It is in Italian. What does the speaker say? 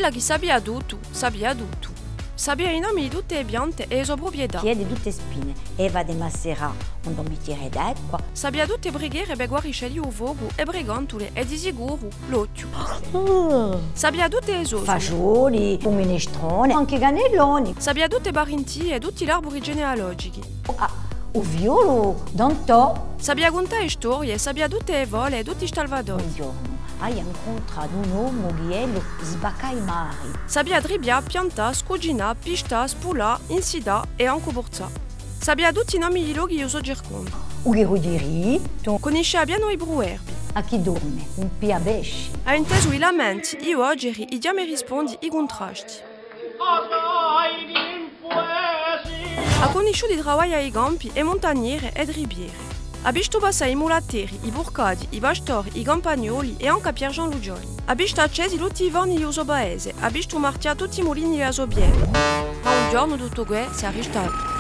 quella che sabia tutto, sabia tutto. Sabia i nomi di tutte le piante e le sue proprietà. Chiede tutte spine, Eva de Massera, un bicchiere d'acqua. Sabia tutte le preghiere per guariscere il fuoco e pregantole e di sicuro l'occhio. Sabia tutte le sue. Fagioli, un minestrone, anche cannelloni. Sabia tutte le parentie e tutti gli arbori genealogici. Un violo, dantò. Sabia contare le storie, sabia tutte le vole e tutti i stalvadori. Un giorno hai incontrato un uomo che sbacca i mari. Sabia dribia, pianta, scugina, pista, spula, insida e anche borza. Sabia tutti i nomi di luoghi che uso circondo. Un gheruggerito. Conosceva bene i bruerbi. A chi dorme? Un piabesci. Ha inteso i lamenti, i oggi, i diami rispondi, i contrasti. Ha conosciuto i travai ai campi e montagnere e ribiere. Ha visto passare i mulattieri, i burcadi, i bastori, i campagnoli e anche Pier Jean Lugioni. Ha visto accesi tutti i vani di uso paese. Ha visto marciare tutti i mulini di Asobiero. Ma un giorno tutto questo si è arrestato.